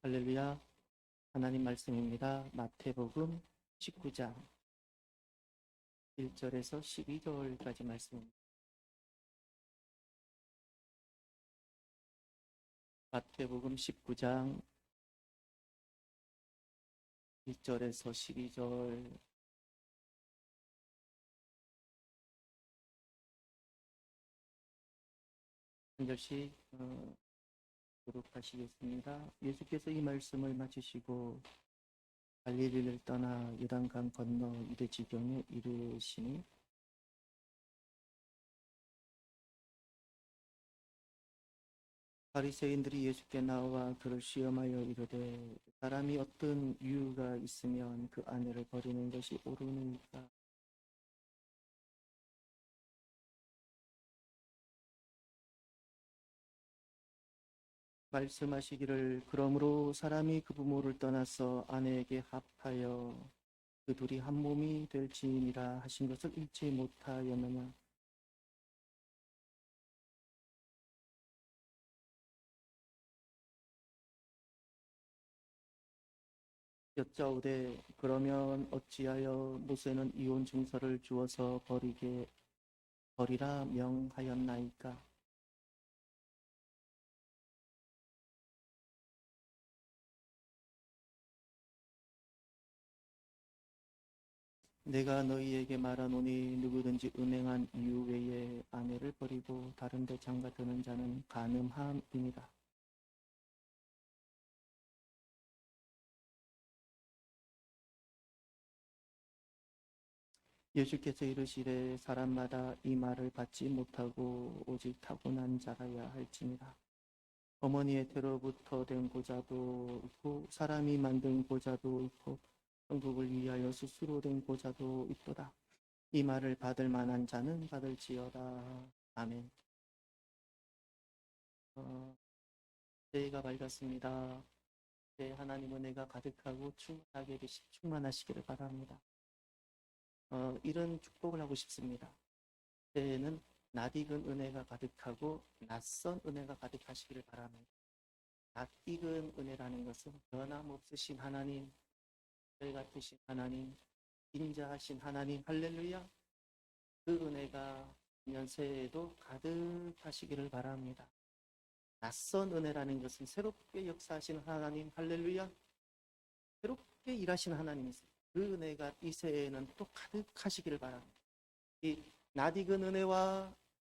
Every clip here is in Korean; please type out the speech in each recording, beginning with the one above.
할렐루야. 하나님 말씀입니다. 마태복음 19장 1절에서 12절까지 말씀입니다. 마태복음 19장 1절에서 12절. 한 절씩 교독하시겠습니다. 예수께서 이 말씀을 마치시고 갈릴리를 떠나 요단강 건너 유대 지경에 이르시니 바리새인들이 예수께 나와 그를 시험하여 이르되 사람이 어떤 이유가 있으면 그 아내를 버리는 것이 옳으니까. 말씀하시기를 그러므로 사람이 그 부모를 떠나서 아내에게 합하여 그 둘이 한 몸이 될지니라 하신 것을 잊지 못하였느냐. 여짜오되 그러면 어찌하여 모세는 이혼 증서를 주어서 버리라 명하였나이까. 내가 너희에게 말하노니 누구든지 음행한 이유 외에 아내를 버리고 다른 데 장가드는 자는 간음함이니라. 예수께서 이르시되 사람마다 이 말을 받지 못하고 오직 타고난 자라야 할지니라. 어머니의 태로부터 된 고자도 있고 사람이 만든 고자도 있고 천국을 위하여 스스로 된 고자도 있도다. 이 말을 받을 만한 자는 받을지어다. 아멘. 새해가 밝았습니다. 네, 하나님 은혜가 가득하고 충만하시기를 바랍니다. 이런 축복을 하고 싶습니다. 새해에는 낯익은 은혜가 가득하고 낯선 은혜가 가득하시기를 바랍니다. 낯익은 은혜라는 것은 변함없으신 하나님, 별 같으신 하나님, 인자하신 하나님, 할렐루야. 그 은혜가 년 새해에도 가득하시기를 바랍니다. 낯선 은혜라는 것은 새롭게 역사하시는 하나님, 할렐루야. 새롭게 일하시는 하나님이세요. 그 은혜가 이 새해에는 또 가득하시기를 바랍니다. 이 낯익은 은혜와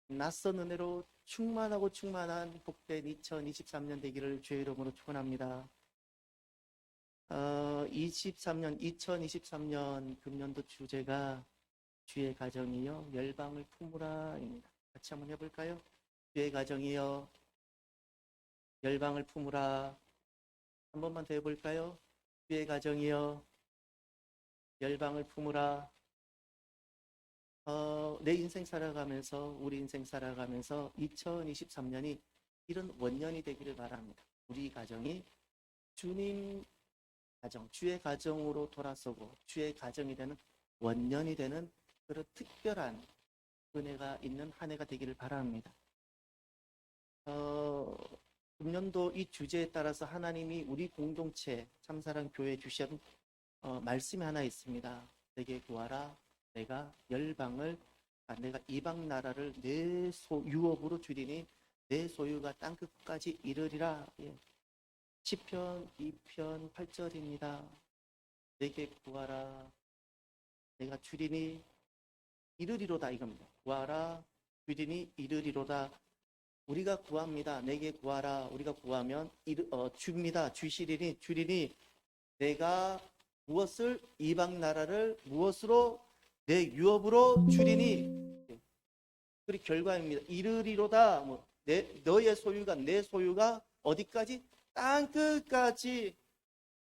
낯선 은혜로 충만하고 충만한 복된 2023년 되기를 주의 이름으로 축원합니다. 2023년 금년도 주제가 주의 가정이여 열방을 품으라입니다. 같이 한번 해볼까요? 주의 가정이여 열방을 품으라. 한 번만 더 해볼까요? 주의 가정이여 열방을 품으라. 내 인생 살아가면서 우리 인생 살아가면서 2023년이 이런 원년이 되기를 바랍니다. 우리 가정이 주님 가정, 주의 가정으로 돌아서고 주의 가정이 되는 원년이 되는 그런 특별한 은혜가 있는 한 해가 되기를 바랍니다. 금년도 이 주제에 따라서 하나님이 우리 공동체 참사랑 교회에 주신 말씀이 하나 있습니다. 내게 구하라. 내가 내가 이방 나라를 내 유업으로 주리니 내 소유가 땅 끝까지 이르리라. 예. 시편 2편 8절입니다. 내게 구하라. 내가 주리니 이르리로다 이겁니다. 구하라. 주리니 이르리로다. 우리가 구합니다. 내게 구하라. 우리가 구하면 줍니다. 주리니 내가 무엇을 이방 나라를 무엇으로 내 유업으로 주리니. 그리 결과입니다. 이르리로다. 너의 소유가 내 소유가 어디까지? 땅 끝까지.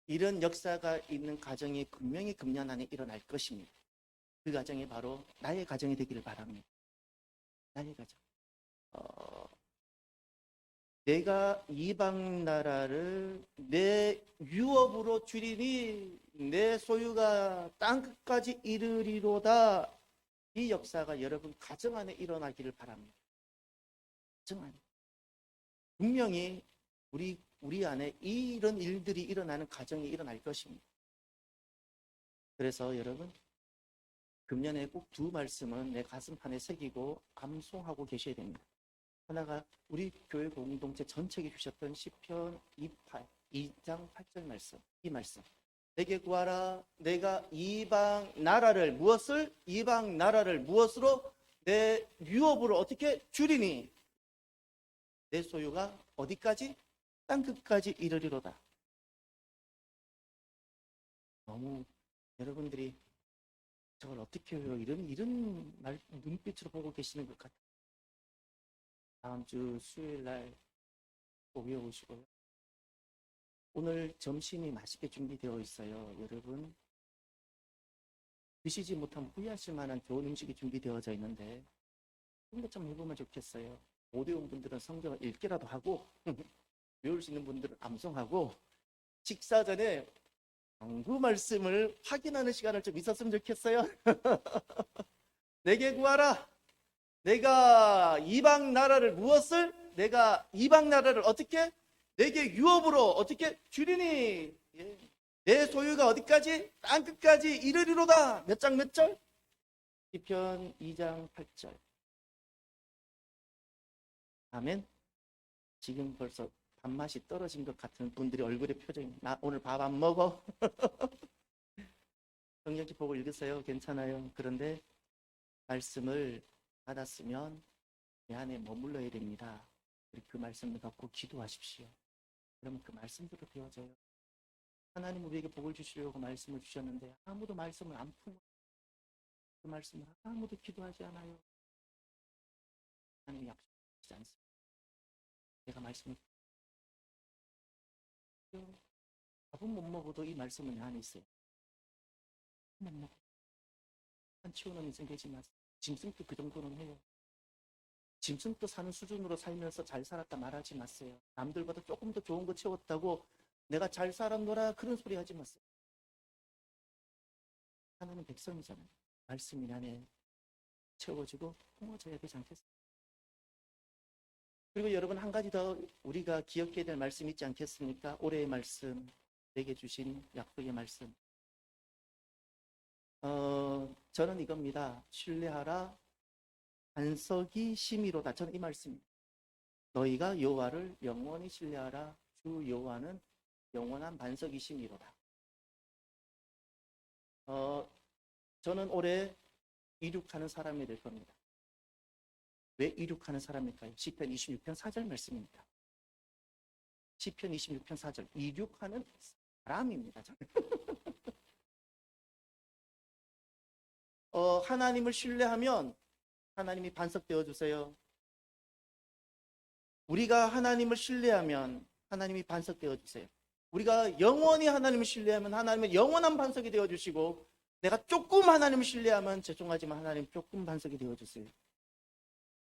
이런 역사가 있는 가정이 분명히 금년 안에 일어날 것입니다. 그 가정이 바로 나의 가정이 되기를 바랍니다. 나의 가정. 내가 이방 나라를 내 유업으로 주리니 내 소유가 땅 끝까지 이르리로다. 이 역사가 여러분 가정 안에 일어나기를 바랍니다. 가정 안에. 분명히 우리 우리 안에 이런 일들이 일어나는 가정이 일어날 것입니다. 그래서 여러분, 금년에 꼭 두 말씀은 내 가슴판에 새기고 암송하고 계셔야 됩니다. 하나가 우리 교회 공동체 전체에 주셨던 시편 2장 8절 말씀, 이 말씀. 내게 구하라. 내가 이방 나라를 무엇으로 내 유업으로 어떻게 줄이니? 내 소유가 어디까지? 땅끝까지 이르리로다. 너무 여러분들이 저걸 어떻게 해요? 이런 눈빛으로 보고 계시는 것 같아요. 다음 주 수요일 날 꼭 외워오시고요. 오늘 점심이 맛있게 준비되어 있어요. 여러분, 드시지 못하면 후회하실 만한 좋은 음식이 준비되어져 있는데 그런 것 좀 해보면 좋겠어요. 못 외운 분들은 성경을 읽기라도 하고 외울 수 있는 분들은 암송하고 식사 전에 강구 말씀을 확인하는 시간을 좀 있었으면 좋겠어요. 내게 구하라. 내가 이방 나라를 어떻게? 내게 유업으로 어떻게 줄이니? 예. 내 소유가 어디까지? 땅끝까지 이르리로다. 몇 장 몇 절? 시편 2장 8절. 아멘. 지금 벌써 밥맛이 떨어진 것 같은 분들이 얼굴의 표정이, 나 오늘 밥 안 먹어? 성경책 보고 읽으세요. 괜찮아요. 그런데 말씀을 받았으면 내 안에 머물러야 됩니다. 그 말씀을 갖고 기도하십시오. 그러면 그 말씀대로 되어져요. 하나님 우리에게 복을 주시려고 말씀을 주셨는데 아무도 말씀을 안 품어. 그 말씀을 아무도 기도하지 않아요. 하나님 약속하지 않습니다. 내가 말씀을 밥은 못 먹어도 이 말씀은 내 안에 있어요. 못 먹어. 한 치우는 인생 되지 마세요. 짐승도 그 정도는 해요. 짐승도 사는 수준으로 살면서 잘 살았다 말하지 마세요. 남들보다 조금 더 좋은 거 채웠다고 내가 잘 살았노라 그런 소리 하지 마세요. 하나님 백성이잖아요. 말씀이 안에 채워지고 품어져야 되지 않겠습니까? 그리고 여러분 한 가지 더 우리가 기억해야 될 말씀 있지 않겠습니까? 올해의 말씀, 내게 주신 약속의 말씀. 저는 이겁니다. 신뢰하라. 반석이 심이로다. 저는 이 말씀입니다. 너희가 여호와를 영원히 신뢰하라. 주 여호와는 영원한 반석이 심이로다. 저는 올해 이륙하는 사람이 될 겁니다. 왜 이륙하는 사람일까요? 시편 26편 4절 말씀입니다. 시편 26편 4절. 이륙하는 사람입니다. 하나님을 신뢰하면 하나님이 반석되어 주세요. 우리가 하나님을 신뢰하면 하나님이 반석되어 주세요. 우리가 영원히 하나님을 신뢰하면 하나님은 영원한 반석이 되어 주시고, 내가 조금 하나님을 신뢰하면 죄송하지만 하나님 조금 반석이 되어 주세요.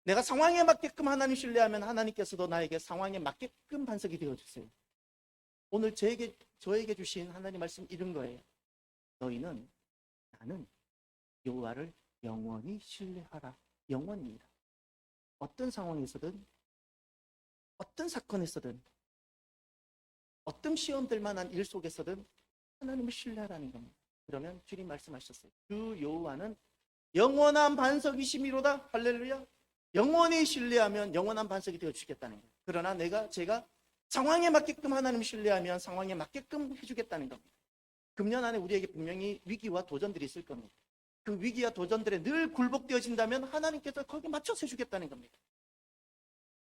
내가 상황에 맞게끔 하나님 신뢰하면 하나님께서도 나에게 상황에 맞게끔 반석이 되어 주세요. 오늘 저에게 주신 하나님 말씀 이런 거예요. 나는 여호와를 영원히 신뢰하라. 영원입니다. 어떤 상황에서든, 어떤 사건에서든, 어떤 시험될 만한 일 속에서든 하나님을 신뢰하라는 겁니다. 그러면 주님 말씀하셨어요. 주 여호와는 영원한 반석이심이로다. 할렐루야. 영원히 신뢰하면 영원한 반석이 되어주겠다는 거예요. 그러나 제가 상황에 맞게끔 하나님을 신뢰하면 상황에 맞게끔 해주겠다는 겁니다. 금년 안에 우리에게 분명히 위기와 도전들이 있을 겁니다. 그 위기와 도전들에 늘 굴복되어진다면 하나님께서 거기에 맞춰서 해주겠다는 겁니다.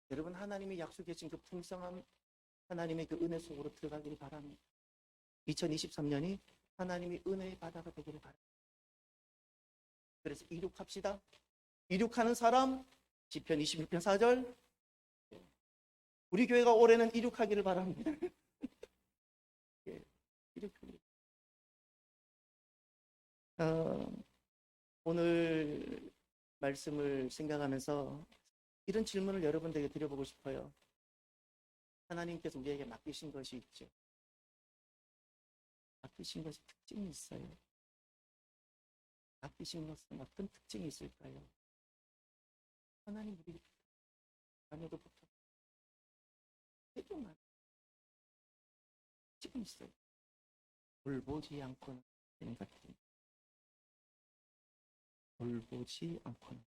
여러분, 하나님이 약속해 주신 그 풍성한 하나님의 그 은혜 속으로 들어가기를 바랍니다. 2023년이 하나님이 은혜의 바다가 되기를 바랍니다. 그래서 이륙합시다. 이륙하는 사람, 시편 26편 4절. 우리 교회가 올해는 이륙하기를 바랍니다. 이륙하기를. 오늘 말씀을 생각하면서 이런 질문을 여러분들에게 드려보고 싶어요. 하나님께서 우리에게 맡기신 것이 있죠. 맡기신 것이 특징이 있어요. 맡기신 것은 어떤 특징이 있을까요? 하나님 우리 자녀도 붙어. 가지고 있어요. 돌보지 않고는 안 되는 것들. 돌보지 않고는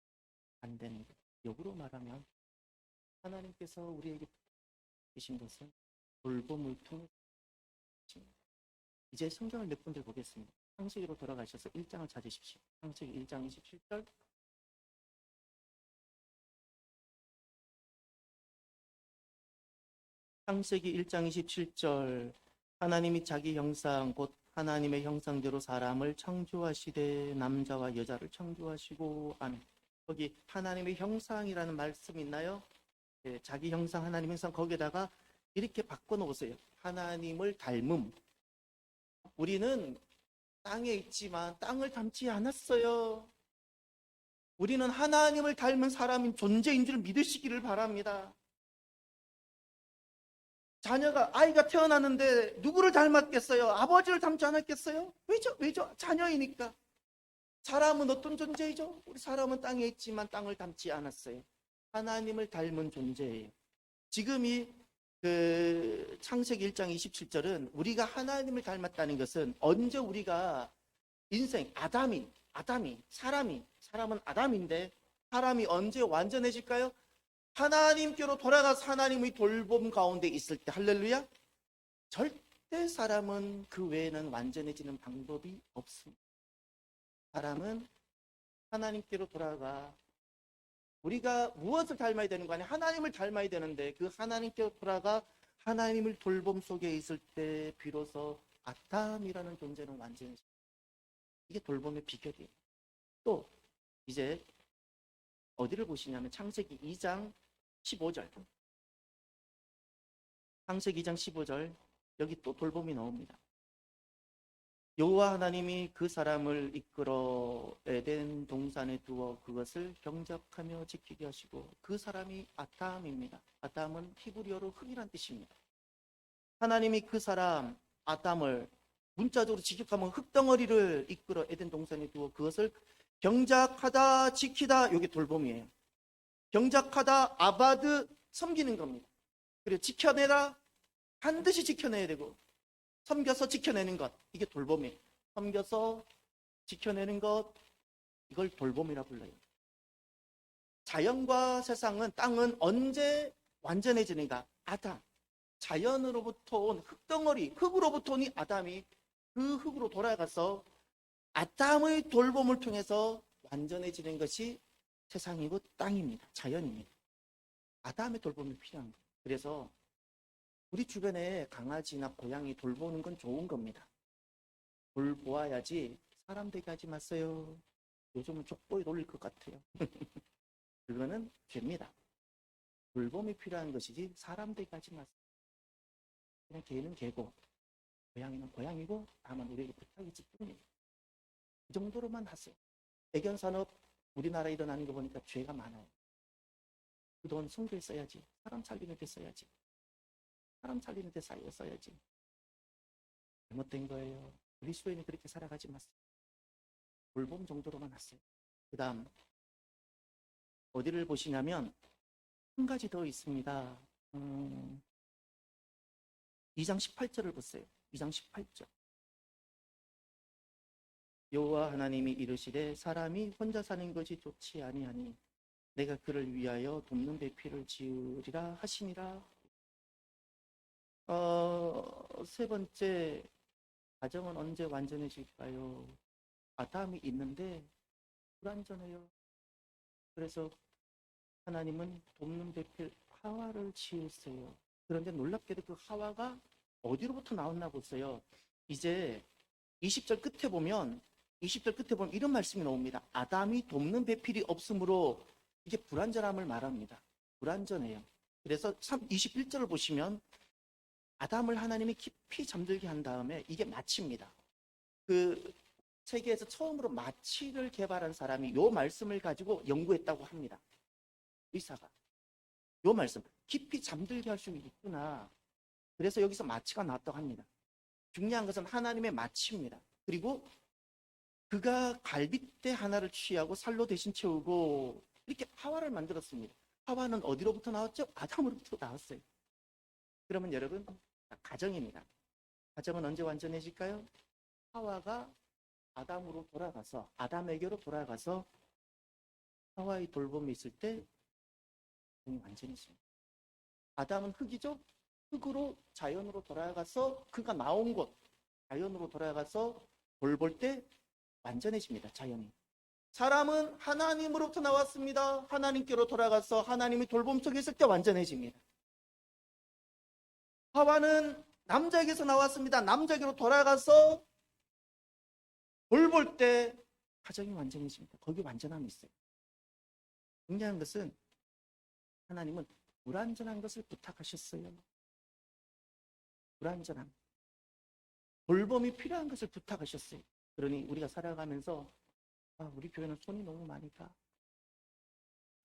안 되는 것. 역으로 말하면 하나님께서 우리에게 주신 것은 돌봄을 통해 주십니다. 이제 성경을 몇 군데 보겠습니다. 창세기로 돌아가셔서 1장을 찾으십시오. 창세기 1장 27절. 창세기 1장 27절. 하나님이 자기 형상 곧 하나님의 형상대로 사람을 창조하시되 남자와 여자를 창조하시고 아멘. 거기 하나님의 형상이라는 말씀 있나요? 네, 자기 형상, 하나님 형상 거기에다가 이렇게 바꿔놓으세요. 하나님을 닮음. 우리는 땅에 있지만 땅을 닮지 않았어요. 우리는 하나님을 닮은 사람인 존재인 줄 믿으시기를 바랍니다. 아이가 태어났는데 누구를 닮았겠어요? 아버지를 닮지 않았겠어요? 왜죠? 자녀이니까. 사람은 어떤 존재이죠? 우리 사람은 땅에 있지만 땅을 닮지 않았어요. 하나님을 닮은 존재예요. 지금 창세기 1장 27절은 우리가 하나님을 닮았다는 것은 언제 우리가 사람은 아담인데 사람이 언제 완전해질까요? 하나님께로 돌아가서 하나님의 돌봄 가운데 있을 때. 할렐루야. 절대 사람은 그 외에는 완전해지는 방법이 없습니다. 사람은 하나님께로 돌아가 우리가 무엇을 닮아야 되는 거 아니야? 하나님을 닮아야 되는데 그 하나님께로 돌아가 하나님을 돌봄 속에 있을 때 비로소 아담이라는 존재는 완전해집니다. 이게 돌봄의 비결이에요. 또 이제 어디를 보시냐면 창세기 2장 15절. 창세기 2장 15절. 여기 또 돌봄이 나옵니다. 여호와 하나님이 그 사람을 이끌어 에덴 동산에 두어 그것을 경작하며 지키게 하시고, 그 사람이 아담입니다. 아담은 히브리어로 흙이란 뜻입니다. 하나님이 그 사람 아담을 문자적으로 직역하면 흙덩어리를 이끌어 에덴 동산에 두어 그것을 경작하다 지키다. 이게 돌봄이에요. 경작하다 아바드 섬기는 겁니다. 그리고 지켜내라 반드시 지켜내야 되고, 섬겨서 지켜내는 것, 이게 돌봄이에요. 섬겨서 지켜내는 것, 이걸 돌봄이라 불러요. 자연과 세상은, 땅은 언제 완전해지는가? 아담. 자연으로부터 온 흙덩어리, 흙으로부터 온 이 아담이 그 흙으로 돌아가서 아담의 돌봄을 통해서 완전해지는 것이 세상이고 땅입니다. 자연입니다. 아담의 돌봄이 필요한 거예요. 그래서 우리 주변에 강아지나 고양이 돌보는 건 좋은 겁니다. 돌보아야지 사람 되게 하지 마세요. 요즘은 족보에 돌릴 것 같아요. 그거는 죄입니다. 돌봄이 필요한 것이지 사람 되게 하지 마세요. 그냥 개는 개고 고양이는 고양이고 다만 우리에게 부탁이 뿐이에요. 이 정도로만 하세요. 애견산업 우리나라에 일어나는 거 보니까 죄가 많아요. 그 돈 성교에 써야지. 사람 살리는 데 써야지. 사람 살리는 데 써야지. 잘못된 거예요. 그리스도인이 그렇게 살아가지 마세요. 돌봄 정도로만 하세요. 그 다음 어디를 보시냐면 한 가지 더 있습니다. 2장 18절을 보세요. 2장 18절. 여호와 하나님이 이르시되 사람이 혼자 사는 것이 좋지 아니하니 내가 그를 위하여 돕는 배필을 지으리라 하시니라. 세 번째, 가정은 언제 완전해질까요? 아담이 있는데 불완전해요. 그래서 하나님은 돕는 배필 하와를 지으세요. 그런데 놀랍게도 그 하와가 어디로부터 나왔나 보세요. 이제 20절 끝에 보면 이런 말씀이 나옵니다. 아담이 돕는 배필이 없으므로, 이게 불완전함을 말합니다. 불완전해요. 그래서 21절을 보시면 아담을 하나님이 깊이 잠들게 한 다음에, 이게 마치입니다. 그 세계에서 처음으로 마취를 개발한 사람이 이 말씀을 가지고 연구했다고 합니다. 의사가. 이 말씀, 깊이 잠들게 할 수 있구나. 그래서 여기서 마취가 나왔다고 합니다. 중요한 것은 하나님의 마취입니다. 그리고 그가 갈빗대 하나를 취하고 살로 대신 채우고 이렇게 하와를 만들었습니다. 하와는 어디로부터 나왔죠? 아담으로부터 나왔어요. 그러면 여러분, 가정입니다. 가정은 언제 완전해질까요? 하와가 아담에게로 돌아가서 하와의 돌봄이 있을 때 완전해집니다. 아담은 흙이죠? 흙으로 자연으로 돌아가서 그가 나온 곳, 자연으로 돌아가서 돌볼 때 완전해집니다. 자연이. 사람은 하나님으로부터 나왔습니다. 하나님께로 돌아가서 하나님의 돌봄 속에 있을 때 완전해집니다. 하와는 남자에게서 나왔습니다. 남자에게로 돌아가서 돌볼 때 가정이 완전해집니다. 거기 완전함이 있어요. 중요한 것은 하나님은 불완전한 것을 부탁하셨어요. 불완전함. 돌봄이 필요한 것을 부탁하셨어요. 그러니 우리가 살아가면서 우리 교회는 손이 너무 많이 가.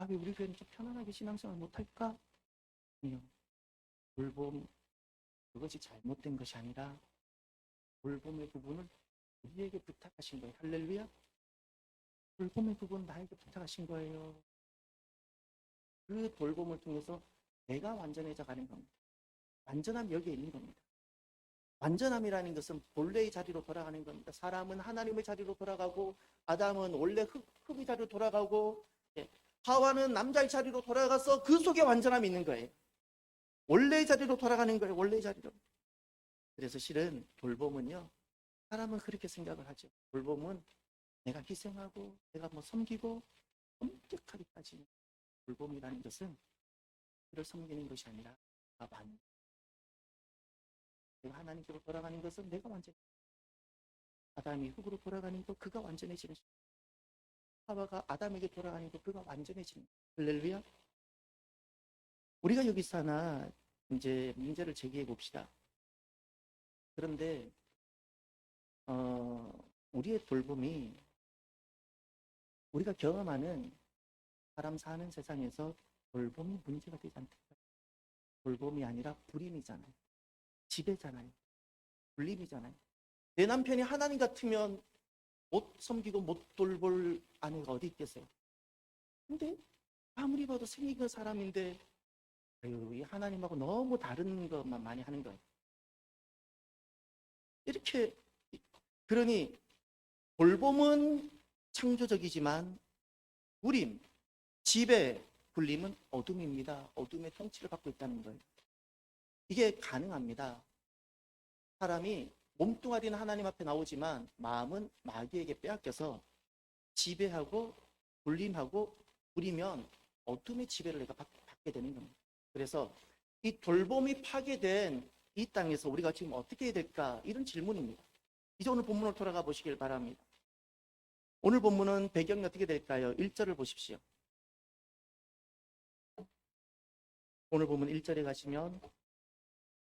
왜 우리 교회는 좀 편안하게 신앙생활 못할까? 아니요. 돌봄, 그것이 잘못된 것이 아니라 돌봄의 부분을 우리에게 부탁하신 거예요. 할렐루야. 돌봄의 부분 나에게 부탁하신 거예요. 그 돌봄을 통해서 내가 완전해져 가는 겁니다. 완전함이 여기에 있는 겁니다. 완전함이라는 것은 본래의 자리로 돌아가는 겁니다. 사람은 하나님의 자리로 돌아가고 아담은 원래 흙의 자리로 돌아가고 하와는 남자의 자리로 돌아가서 그 속에 완전함이 있는 거예요. 원래의 자리로 돌아가는 거예요. 원래의 자리로. 그래서 실은 돌봄은요, 사람은 그렇게 생각을 하죠. 돌봄은 내가 희생하고 내가 섬기고 엄격하게까지. 돌봄이라는 것은 그를 섬기는 것이 아니라 내가 하나님께로 돌아가는 것은 내가 완전해. 아담이 흙으로 돌아가는 것 그가 완전해지는. 하와가 아담에게 돌아가는 것 그가 완전해지는. 할렐루야. 우리가 여기서 하나 이제 문제를 제기해 봅시다. 그런데 우리의 돌봄이 우리가 경험하는 사람 사는 세상에서 돌봄이 문제가 되지 않다. 돌봄이 아니라 불임이잖아요. 지배잖아요. 불림이잖아요. 내 남편이 하나님 같으면 못 섬기고 못 돌볼 아내가 어디 있겠어요. 근데 아무리 봐도 생긴 사람인데 이 하나님하고 너무 다른 것만 많이 하는 거예요. 이렇게. 그러니 돌봄은 창조적이지만 불임, 지배, 불림은 어둠입니다. 어둠의 통치를 받고 있다는 거예요. 이게 가능합니다. 사람이 몸뚱아리는 하나님 앞에 나오지만 마음은 마귀에게 빼앗겨서 지배하고 불림하고 부리면 어둠의 지배를 내가 받게 되는 겁니다. 그래서 이 돌봄이 파괴된 이 땅에서 우리가 지금 어떻게 해야 될까? 이런 질문입니다. 이제 오늘 본문으로 돌아가 보시길 바랍니다. 오늘 본문은 배경이 어떻게 될까요? 1절을 보십시오. 오늘 본문 1절에 가시면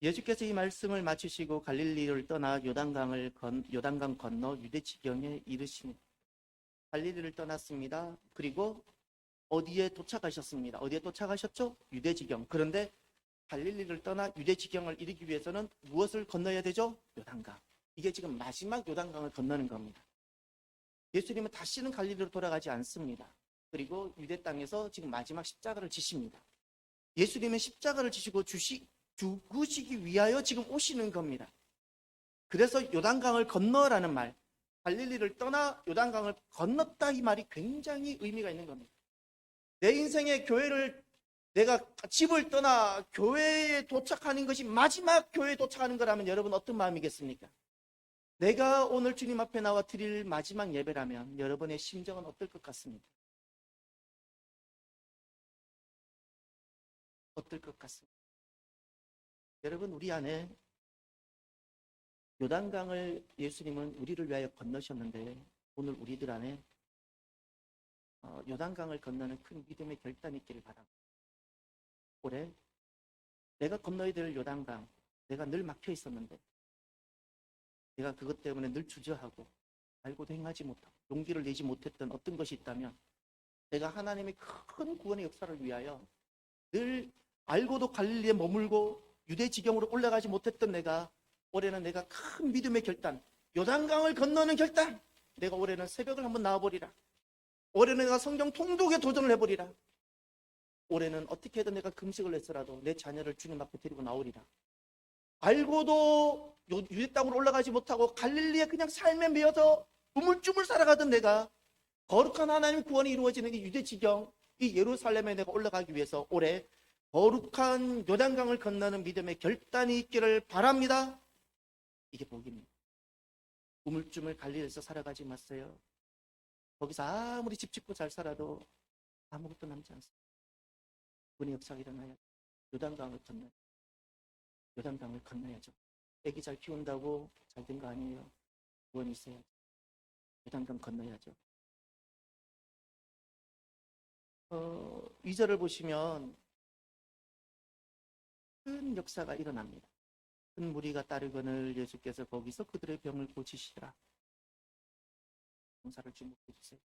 예수께서 이 말씀을 마치시고 갈릴리를 떠나 요단강 건너 유대 지경에 이르시니. 갈릴리를 떠났습니다. 그리고 어디에 도착하셨습니다. 어디에 도착하셨죠? 유대 지경. 그런데 갈릴리를 떠나 유대 지경을 이르기 위해서는 무엇을 건너야 되죠? 요단강. 이게 지금 마지막 요단강을 건너는 겁니다. 예수님은 다시는 갈릴리로 돌아가지 않습니다. 그리고 유대 땅에서 지금 마지막 십자가를 지십니다. 예수님은 십자가를 지시고 죽으시기 위하여 지금 오시는 겁니다. 그래서 요단강을 건너라는 말, 갈릴리를 떠나 요단강을 건넜다 이 말이 굉장히 의미가 있는 겁니다. 내 인생의 내가 집을 떠나 교회에 도착하는 것이 마지막 교회에 도착하는 거라면 여러분 어떤 마음이겠습니까? 내가 오늘 주님 앞에 나와 드릴 마지막 예배라면 여러분의 심정은 어떨 것 같습니까? 어떨 것 같습니까? 여러분, 우리 안에 요단강을 예수님은 우리를 위하여 건너셨는데 오늘 우리들 안에 요단강을 건너는 큰 믿음의 결단이 있기를 바랍니다. 올해 내가 건너야 될 요단강, 내가 늘 막혀 있었는데 내가 그것 때문에 늘 주저하고 알고도 행하지 못하고 용기를 내지 못했던 어떤 것이 있다면 내가 하나님의 큰 구원의 역사를 위하여 늘 알고도 갈릴리에 머물고 유대 지경으로 올라가지 못했던 내가 올해는 내가 큰 믿음의 결단, 요단강을 건너는 결단, 내가 올해는 새벽을 한번 나와버리라. 올해는 내가 성경 통독에 도전을 해버리라. 올해는 어떻게든 내가 금식을 했더라도 내 자녀를 주님 앞에 데리고 나오리라. 알고도 유대 땅으로 올라가지 못하고 갈릴리에 그냥 삶에 매여서 우물쭈물 살아가던 내가 거룩한 하나님의 구원이 이루어지는 이 유대 지경, 이 예루살렘에 내가 올라가기 위해서 올해 거룩한 요단강을 건너는 믿음의 결단이 있기를 바랍니다. 이게 복입니다. 우물쭈물 갈릴리에서 살아가지 마세요. 거기서 아무리 집 짓고 잘 살아도 아무것도 남지 않습니다. 그분의 역사가 일어나야 요단강을 건너야 요단강을 건너야죠. 애기 잘 키운다고 잘 된 거 아니에요. 구원이 있어야죠. 요단강 건너야죠. 2절을 보시면 큰 역사가 일어납니다. 큰 무리가 따르거늘 예수께서 거기서 그들의 병을 고치시더라. 동사를 주목해 주세요.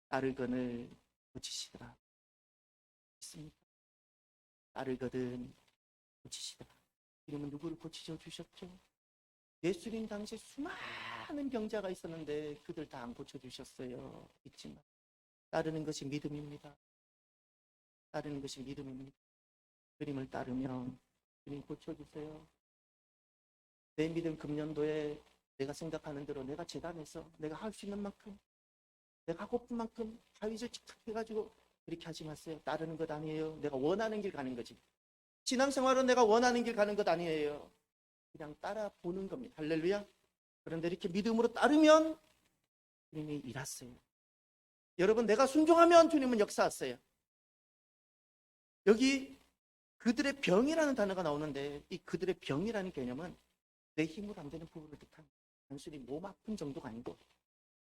따르거늘 고치시더라. 있습니까? 따르거든 고치시더라. 이름은 누구를 고치셔 주셨죠? 예수님 당시에 수많은 병자가 있었는데 그들 다 안 고쳐주셨어요. 있지만 따르는 것이 믿음입니다. 따르는 것이 믿음입니다. 주님을 따르면 주님 고쳐주세요. 내 믿음 금년도에 내가 생각하는 대로 내가 재단해서 내가 할 수 있는 만큼 내가 하고픈 만큼 가위질 칙탁해가지고 그렇게 하지 마세요. 따르는 것 아니에요. 내가 원하는 길 가는 거지. 신앙생활은 내가 원하는 길 가는 것 아니에요. 그냥 따라 보는 겁니다. 할렐루야. 그런데 이렇게 믿음으로 따르면 주님이 일하세요. 여러분, 내가 순종하면 주님은 역사하세요. 여기 그들의 병이라는 단어가 나오는데 이 그들의 병이라는 개념은 내 힘으로 안 되는 부분을 뜻합니다. 단순히 몸 아픈 정도가 아니고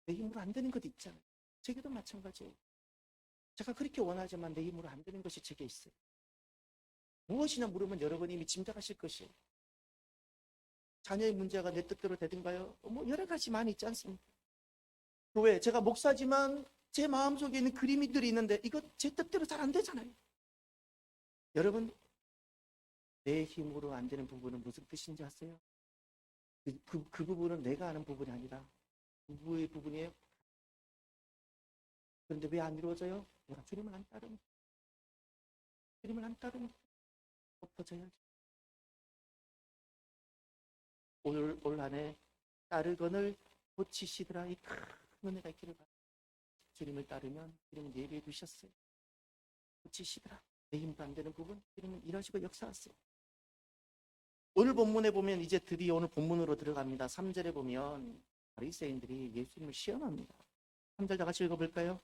내 힘으로 안 되는 것 있잖아요. 제게도 마찬가지예요. 제가 그렇게 원하지만 내 힘으로 안 되는 것이 제게 있어요. 무엇이냐 물으면 여러분이 이미 짐작하실 것이에요. 자녀의 문제가 내 뜻대로 되든가요? 뭐 여러 가지 많이 있지 않습니까? 교회, 제가 목사지만 제 마음속에 있는 그림들이 있는데 이거 제 뜻대로 잘 안 되잖아요. 여러분, 내 힘으로 안 되는 부분은 무슨 뜻인지 아세요? 그 부분은 내가 아는 부분이 아니라 누구의 부분이에요? 그런데 왜 안 이루어져요? 내가 주님을 안 따르면 주님을 안 따르면 엎어져야죠. 올 한해 따르거늘 고치시더라. 이 큰 은혜가 있기를 바랍니다. 주님을 따르면 주님은 예비해 두셨어요. 고치시더라. 내 힘도 안 되는 부분 주님은 일하시고 역사하세요. 오늘 본문에 보면 이제 드디어 오늘 본문으로 들어갑니다. 3절에 보면 바리새인들이 예수님을 시험합니다. 3절 다 같이 읽어볼까요?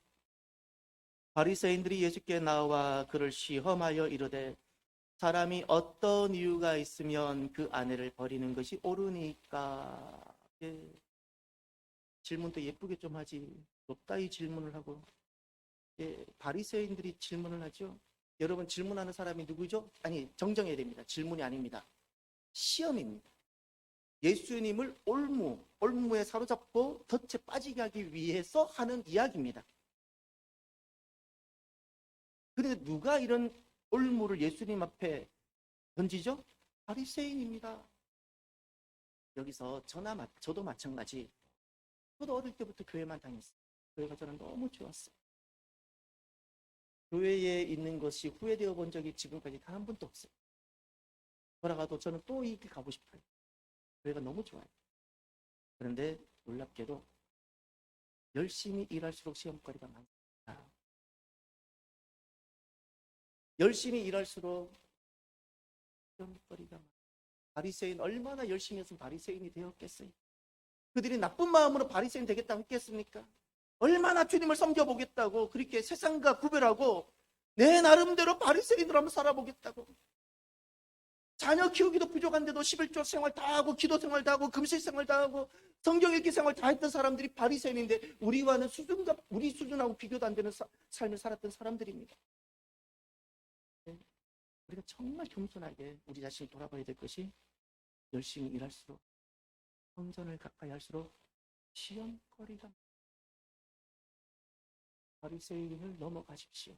바리새인들이 예수께 나와 그를 시험하여 이르되 사람이 어떤 이유가 있으면 그 아내를 버리는 것이 옳으니까. 예. 질문도 예쁘게 좀 하지. 높다이 질문을 하고. 예. 바리새인들이 질문을 하죠. 여러분, 질문하는 사람이 누구죠? 아니, 정정해야 됩니다. 질문이 아닙니다. 시험입니다. 예수님을 올무에 사로잡고 덫에 빠지게 하기 위해서 하는 이야기입니다. 그런데 누가 이런 올무를 예수님 앞에 던지죠? 바리새인입니다. 여기서 저도 마찬가지. 저도 어릴 때부터 교회만 다녔어요. 교회가 저는 너무 좋았어요. 교회에 있는 것이 후회되어 본 적이 지금까지 단 한 번도 없어요. 돌아가도 저는 또 이 길 가고 싶어요. 교회가 너무 좋아요. 그런데 놀랍게도 열심히 일할수록 시험거리가 많습니다. 열심히 일할수록 시험거리가 많습니다. 바리새인 얼마나 열심히 했으면 바리새인이 되었겠어요. 그들이 나쁜 마음으로 바리새인 되겠다고 했겠습니까? 얼마나 주님을 섬겨보겠다고 그렇게 세상과 구별하고 내 나름대로 바리새인으로 한번 살아보겠다고. 자녀 키우기도 부족한데도 11조 생활 다 하고 기도 생활 다 하고 금식 생활 다 하고 성경 읽기 생활 다 했던 사람들이 바리새인인데 우리 수준하고 비교도 안 되는 삶을 살았던 사람들입니다. 우리가 정말 겸손하게 우리 자신을 돌아봐야 될 것이 열심히 일할수록 성전을 가까이 할수록 시험거리가 바리새인을 넘어가십시오.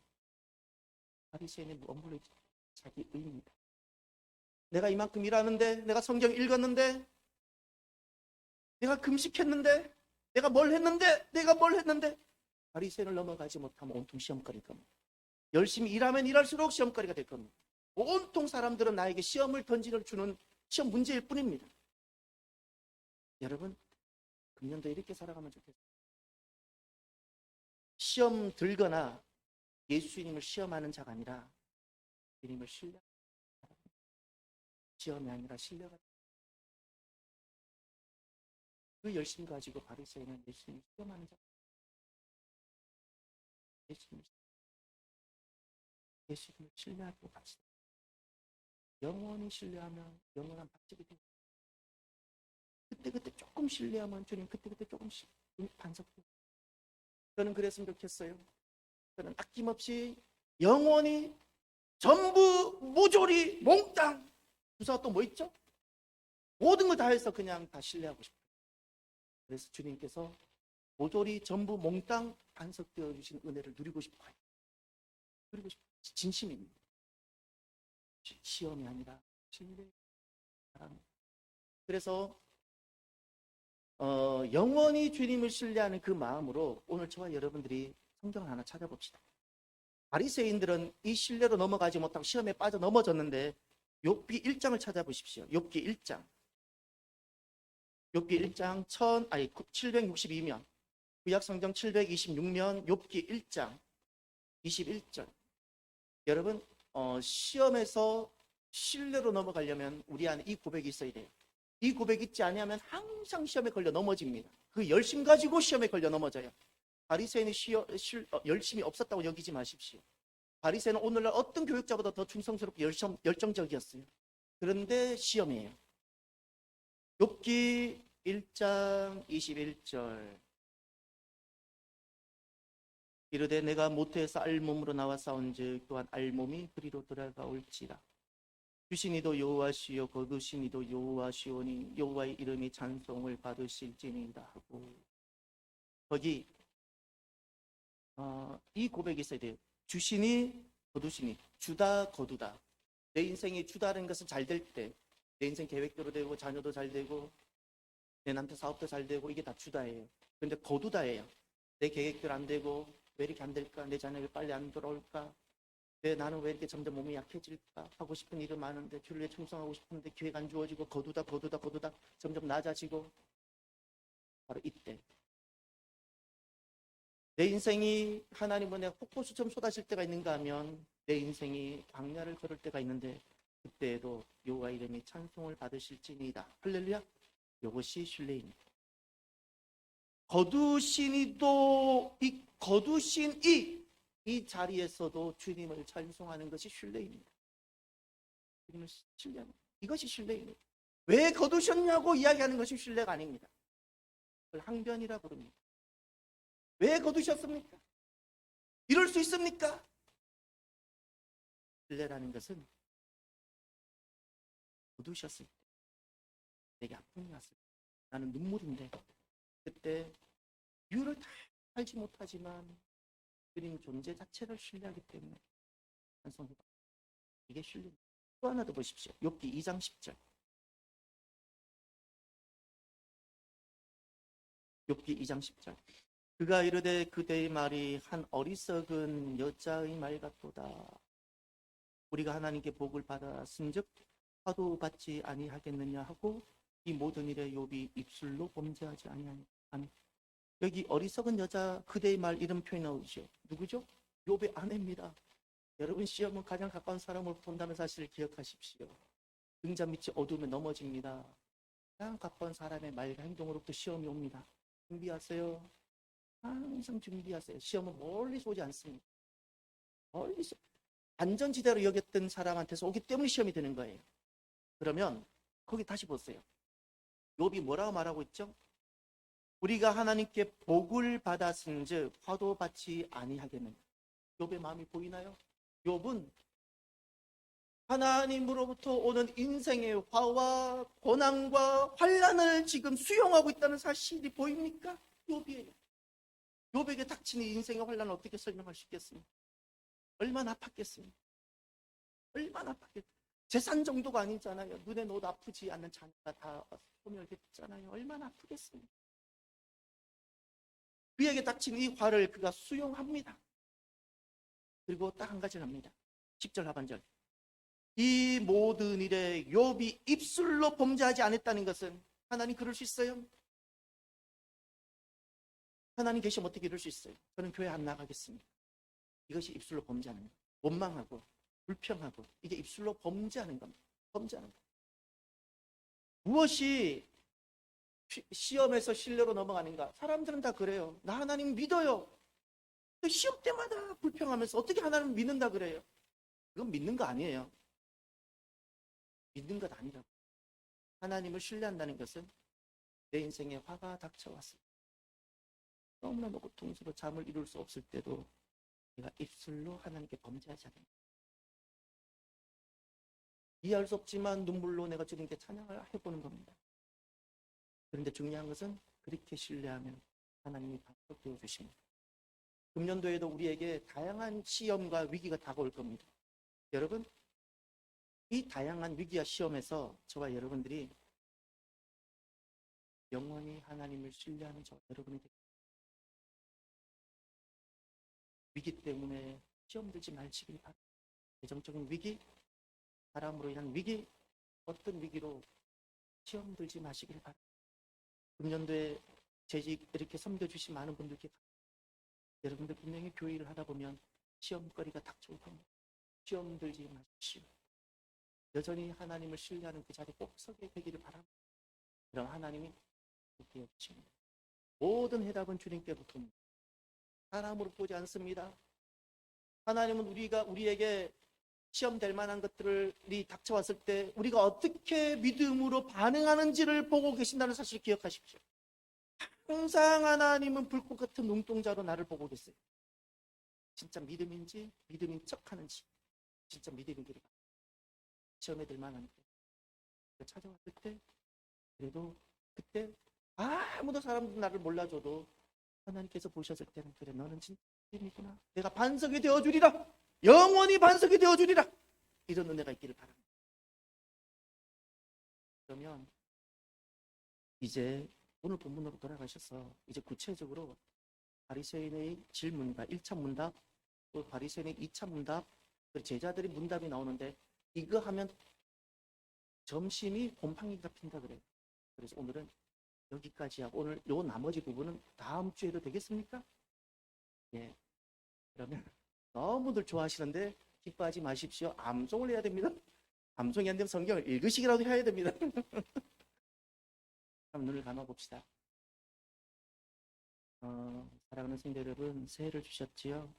바리새인의 머물러 자기 의입니다. 내가 이만큼 일하는데, 내가 성경 읽었는데, 내가 금식했는데, 내가 뭘 했는데 바리새인을 넘어가지 못하면 온통 시험거리일 겁니다. 열심히 일하면 일할수록 시험거리가 될 겁니다. 온통 사람들은 나에게 시험을 주는 시험 문제일 뿐입니다. 여러분, 금년도 이렇게 살아가면 좋겠어요. 시험 들거나 예수님을 시험하는 자가 아니라 예수님을 신뢰하는 자가, 시험이 아니라 신뢰가, 그 열심 가지고 바리새인은 예수님을 시험하는 자, 예수님을 신뢰하고 갑시다. 영원히 신뢰하면 영원한 박집이 됩니다. 그때 조금 신뢰하면 주님 그때 조금씩 반석돼요. 저는 그랬으면 좋겠어요. 저는 아낌없이 영원히 전부 모조리 몽땅, 주사가 또 뭐 있죠? 모든 걸 다 해서 그냥 다 신뢰하고 싶어요. 그래서 주님께서 모조리 전부 몽땅 반석되어 주신 은혜를 누리고 싶어요. 누리고 싶어요. 진심입니다. 시험이 아니라 신뢰, 사랑. 그래서 영원히 주님을 신뢰하는 그 마음으로 오늘 저와 여러분들이 성경을 하나 찾아봅시다. 바리새인들은 이 신뢰로 넘어가지 못하고 시험에 빠져 넘어졌는데 욥기 1장을 찾아보십시오. 욥기 1장. 욥기 1장 762면, 구약성경 726면 욥기 1장 21절. 여러분, 시험에서 신뢰로 넘어가려면 우리 안에 이 고백이 있어야 돼요. 이 고백이 있지 않으면 항상 시험에 걸려 넘어집니다. 그 열심 가지고 시험에 걸려 넘어져요. 바리새인이 열심이 없었다고 여기지 마십시오. 바리새인은 오늘날 어떤 교육자보다 더 충성스럽고 열정적이었어요. 그런데 시험이에요. 욥기 1장 21절. 이르되 내가 모태에서 알몸으로 나와 싸운즉 또한 알몸이 그리로 돌아가올지라. 주신 이도 여호와시요 거두신 이도 여호와시오니 여호와의 이름이 찬송을 받으실지니이다 하고, 거기 이 고백이 있어야 돼요. 주시니 거두시니, 주다 거두다. 내 인생이 주다라는 것은 잘 될 때, 내 인생 계획대로 되고 자녀도 잘 되고 내 남편 사업도 잘 되고, 이게 다 주다예요. 그런데 거두다예요. 내 계획대로 안 되고 왜 이렇게 안 될까? 내 자녀가 빨리 안 돌아올까? 나는 왜 이렇게 점점 몸이 약해질까? 하고 싶은 일은 많은데, 주를 위해 충성하고 싶은데 기회가 안 주어지고, 거두다 점점 낮아지고. 바로 이때 내 인생이 하나님 은혜 폭포수처럼 쏟아질 때가 있는가 하면 내 인생이 광야를 걸을 때가 있는데, 그때에도 여호와 이름이 찬송을 받으실지니이다. 할렐루야. 이것이 신뢰입니다. 거두신 이 자리에서도 주님을 찬송하는 것이 신뢰입니다. 주님을 신뢰하는, 이것이 신뢰입니다. 왜 거두셨냐고 이야기하는 것이 신뢰가 아닙니다. 그걸 항변이라 부릅니다. 왜 거두셨습니까? 이럴 수 있습니까? 신뢰라는 것은 거두셨을 때, 내게 아픔이 왔을 때, 나는 눈물인데, 그때 이유를 다 알지 못하지만 주님 존재 자체를 신뢰하기 때문에 찬송해봐. 이게 신뢰입니다. 또 하나 더 보십시오. 욥기 2장 10절. 욥기 2장 10절. 그가 이르되 그대의 말이 한 어리석은 여자의 말 같도다. 우리가 하나님께 복을 받았은즉 화도 받지 아니하겠느냐 하고 이 모든 일에 욥이 입술로 범죄하지 아니하니. 여기 어리석은 여자, 그대의 말, 이런 표현이 나오죠. 누구죠? 욥의 아내입니다. 여러분, 시험은 가장 가까운 사람을 본다는 사실을 기억하십시오. 등잔 밑이 어두우면 넘어집니다. 가장 가까운 사람의 말과 행동으로부터 시험이 옵니다. 준비하세요. 항상 준비하세요. 시험은 멀리서 오지 않습니다. 멀리서, 안전지대로 여겼던 사람한테서 오기 때문에 시험이 되는 거예요. 그러면 거기 다시 보세요. 욥이 뭐라고 말하고 있죠? 우리가 하나님께 복을 받았은즉 화도 받지 아니하겠느냐. 욥의 마음이 보이나요? 욥은 하나님으로부터 오는 인생의 화와 고난과 환난을 지금 수용하고 있다는 사실이 보입니까? 욥이에요. 욥에게 닥친 이 인생의 환난을 어떻게 설명할 수 있겠습니까? 얼마나 아팠겠습니까? 얼마나 아팠겠습니까? 재산 정도가 아니잖아요. 눈에 넣어도 아프지 않는 자녀가 다 소멸됐잖아요. 얼마나 아프겠습니까? 그에게 닥친 이 화를 그가 수용합니다. 그리고 딱 한 가지를 합니다. 10절 하반절. 이 모든 일에 욥이 입술로 범죄하지 않았다는 것은 하나님 그럴 수 있어요? 하나님 계시면 어떻게 이럴 수 있어요? 저는 교회 안 나가겠습니다. 이것이 입술로 범죄하는 거예요. 원망하고 불평하고 이게 입술로 범죄하는 겁니다. 범죄하는 거예요. 무엇이 시험에서 신뢰로 넘어가는가? 사람들은 다 그래요. 나 하나님 믿어요. 시험 때마다 불평하면서 어떻게 하나님 믿는다 그래요? 그건 믿는 거 아니에요. 믿는 것 아니라고. 하나님을 신뢰한다는 것은 내 인생에 화가 닥쳐왔습니다. 너무나 고통스러워 잠을 이룰 수 없을 때도 내가 입술로 하나님께 범죄하지 않는 거예요. 이해할 수 없지만 눈물로 내가 주님께 찬양을 해보는 겁니다. 그런데 중요한 것은 그렇게 신뢰하면 하나님이 반석 되어주십니다. 금년도에도 우리에게 다양한 시험과 위기가 다가올 겁니다. 여러분, 이 다양한 위기와 시험에서 저와 여러분들이 영원히 하나님을 신뢰하는 저와 여러분이 되겠습니다. 위기 때문에 시험 들지 마시길 바랍니다. 재정적인 위기, 사람으로 인한 위기, 어떤 위기로 시험 들지 마시길 바랍니다. 금년도에 재직 이렇게 섬겨주신 많은 분들께 여러분들 분명히 교회 일을 하다 보면 시험거리가 닥쳐올 겁니다. 시험 들지 마십시오. 여전히 하나님을 신뢰하는 그 자리에 꼭 서게 되기를 바랍니다. 그럼 하나님이 그렇게 여기십니다. 모든 해답은 주님께부터입니다. 사람으로 보지 않습니다. 하나님은 우리에게 시험될 만한 것들이 닥쳐왔을 때 우리가 어떻게 믿음으로 반응하는지를 보고 계신다는 사실을 기억하십시오. 항상 하나님은 불꽃 같은 눈동자로 나를 보고 계세요. 진짜 믿음인지 믿음인 척하는지 진짜 믿음이기를 바랍니다. 시험에 들 만한 때 찾아왔을 때 그래도 그때 아무도 사람도 나를 몰라줘도 하나님께서 보셨을 때는 그래 너는 진짜 믿음이구나. 내가 반석이 되어주리라. 영원히 반석이 되어주리라. 이런 은혜가 있기를 바랍니다. 그러면 이제 오늘 본문으로 돌아가셔서 이제 구체적으로 바리새인의 질문과 1차 문답, 또 바리새인의 2차 문답, 그리고 제자들이 문답이 나오는데 이거 하면 점심이 곰팡이가 핀다 그래요. 그래서 오늘은 여기까지 하고 오늘 요 나머지 부분은 다음 주에도 되겠습니까? 예. 그러면 너무들 좋아하시는데 기뻐하지 마십시오. 암송을 해야 됩니다. 암송이 안 되면 성경을 읽으시기라도 해야 됩니다. 그럼 눈을 감아 봅시다. 사랑하는 성도 여러분, 새해를 주셨지요?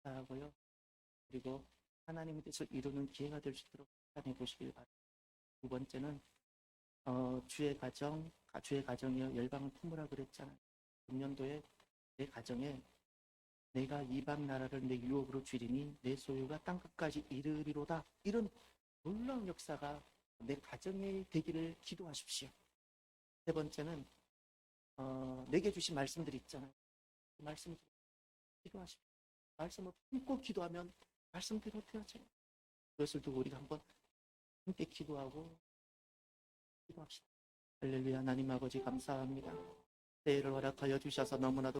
감사하고요. 그리고 하나님의 뜻을 이루는 기회가 될 수 있도록 하해 보시길 바랍니다. 두 번째는 주의 가정이여 열방을 품으라 그랬잖아요. 금년도에 내 가정에 내가 이방 나라를 내 유업으로 주리니 내 소유가 땅끝까지 이르리로다. 이런 놀라운 역사가 내 가정에 되기를 기도하십시오. 세 번째는 내게 주신 말씀들이 있잖아요. 그 말씀을 기도하십시오. 말씀을 품고 기도하면 말씀대로 되어져요. 그것을 두고 우리가 한번 함께 기도하고 기도합시다. 할렐루야. 하나님 아버지 감사합니다. 새해를 허락하여 주셔서 너무나도